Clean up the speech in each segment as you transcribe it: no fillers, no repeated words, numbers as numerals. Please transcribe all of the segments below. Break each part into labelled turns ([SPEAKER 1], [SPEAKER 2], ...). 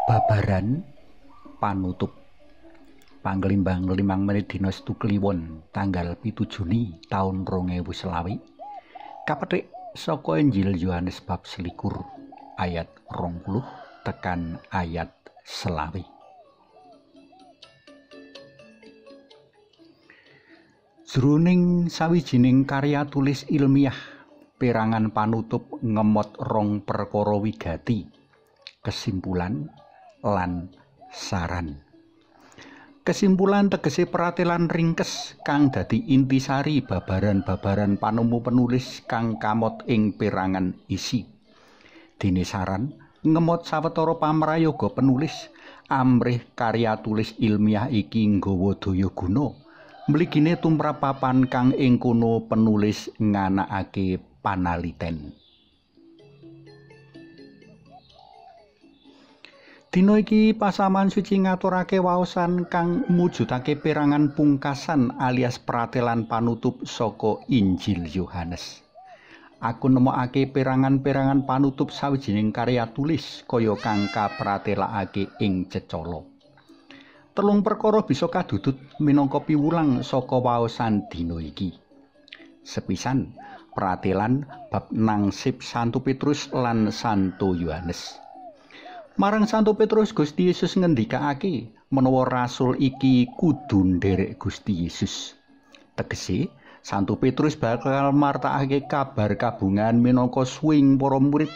[SPEAKER 1] Babaran panutup Panglimbang 5 menit dina Setu Kliwon tanggal 7 Juni taun 2020 kapetik saka Injil Yohanes bab 21 ayat 20 tekan ayat 20. Jroning sawijining karya tulis ilmiah perangan panutup ngemot rong perkara wigati, kesimpulan lan saran. Kesimpulan tegese pratelan ringkes kang dadi intisari babaran-babaran panemu penulis kang kamot ing perangan isi. Dene saran ngemot sawetara pamrayoga penulis amrih karya tulis ilmiah iki nggawa daya guna mligine tumrap papan kang ing kono penulis nganakake panaliten. Dina iki pasaman suci ngaturake waosan kang mujudake perangan pungkasan alias pratelan panutup saka Injil Yohanes. Aku nemokake perangan-perangan panutup sawijining karya tulis kaya kang kapratelakake ing cecala. Telung perkara bisa kadudut minangka piwulang saka waosan dina iki. Sepisan pratelan bab nangsip Santo Petrus lan Santo Yohanes. Marang Santo Petrus Gusti Yesus ngendikake menawa rasul iki kudu nderek Gusti Yesus. Tegese Santo Petrus bakal martakake kabar kabungan minangka suwing para murid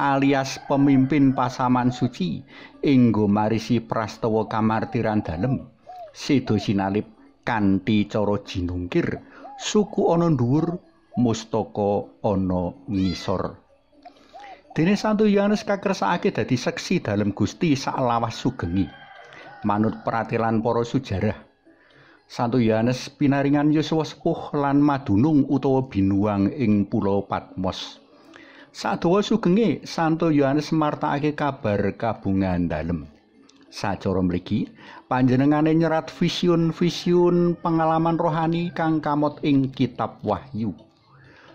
[SPEAKER 1] alias pemimpin pasaman suci enggo marisi prastawa kamartiran dalem sedo sinalip kanthi cara jinungkir suku ana dhuwur mustaka ana ngisor. Dene Santo Yohanes kakersakake dadi seksi dalem Gusti saklawas sugengi. Manut pratelan para sujarah, Santo Yohanes pinaringan yuswa sepuh lan madunung utawa binuang ing Pulau Patmos. Sadawa sugenge Santo Yohanes martakake kabar kabungan dalem. Sacara mligi panjenengane nyerat vision-vision pengalaman rohani kang kamot ing kitab Wahyu.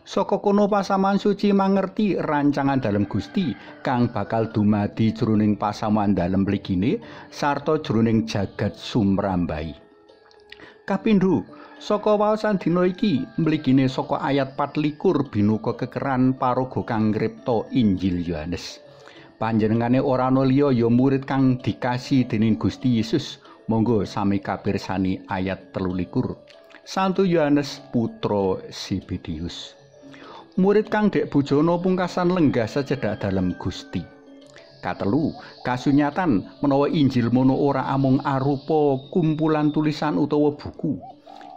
[SPEAKER 1] Saka kono pasaman suci mangerti rancangan dalem Gusti kang bakal dumadi jroning pasaman dalem mligine sarta jroning jagat sumrambai. Kapindho, saka waosan dina iki mligine saka ayat 24 binuka kekeran paraga kang ngripta Injil Yohanes. Panjenengane ora ana liya ya murid kang dikasih dening Gusti Yesus. Monggo sami kapirsani ayat 23. Santo Yohanes putra Zebedius. Murid kang dek bujana pungkasan lenggah secedak dalem Gusti. Katelu, kasunyatan menawa Injil mono ora amung arupa kumpulan tulisan utawa buku.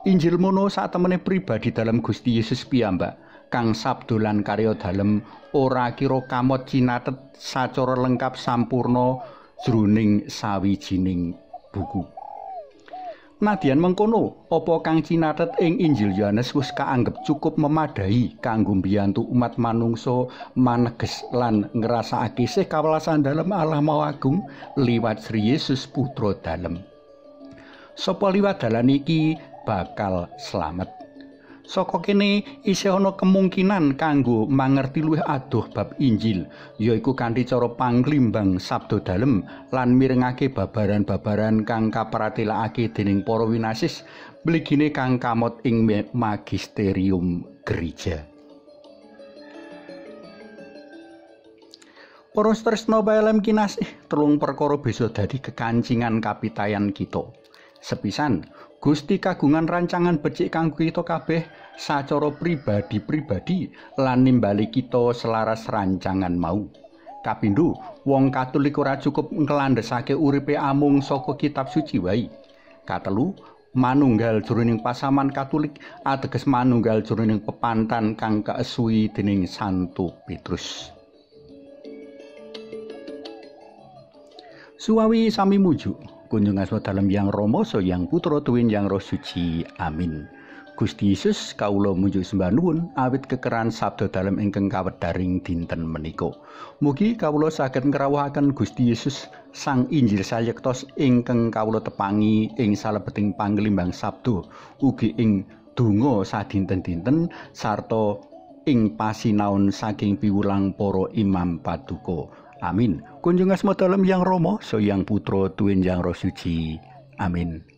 [SPEAKER 1] Injil mono satemene pribadi dalem Gusti Yesus piyambak kang sabda lan karya dalem ora kira kamot cinatet sacara lengkap sampurna jroning sawijining buku. Nadyan mengkono, apa kang cinatet ing Injil Yohanes wis kaanggep cukup memadai kanggo mbiyantu umat manungsa maneges lan ngrasakake sih kawelasan dalem Allah Mahagung liwat Sri Yesus Putra dalem. Sapa liwat dalan iki bakal slamet. Saka kene isih ana kemungkinan kanggo mangerti luwih adoh bab Injil, yaiku kanthi cara panglimbang sabda dalem lan mirengake babaran-babaran kang kapratelakake dening para winasis mligine kang kamot ing magisterium gereja. Para tresna paelem kinasih, telung perkara bisa dadi kekancingan kapitayan kita. Sepisan Gusti kagungan rancangan becik kanggo kita kabeh sacara pribadi-pribadi lan nimbali kita selaras rancangan mau. Kapindho, wong Katolik ora cukup nglandhesake uripe amung saka kitab suci wae. Katelu, manunggal jroning pasaman Katolik ateges manunggal jroning pepantan kang kaesuhi dening Santo Petrus. Suwawi sami mujuk kunjung asma dalem Yang Rama so Yang Putra Tuwin Yang Roh Suci. Amin. Gusti Yesus kawula munjuk sembah nuwun awit kekeran sabda dalem ingkang kawedharing dinten menika. Mugi kawula saged ngrawuhaken Gusti Yesus Sang Injil sayektos ingkang kawula tepangi ing salebeting panglimbang sabda ugi ing donga sadinten-dinten sarta ing pasinaon saking piwulang para imam paduka. Amin. Kunjung asma dalem Yang Rama, Sang Yang Putra, Tuwin Yang Roh Suci. Amin.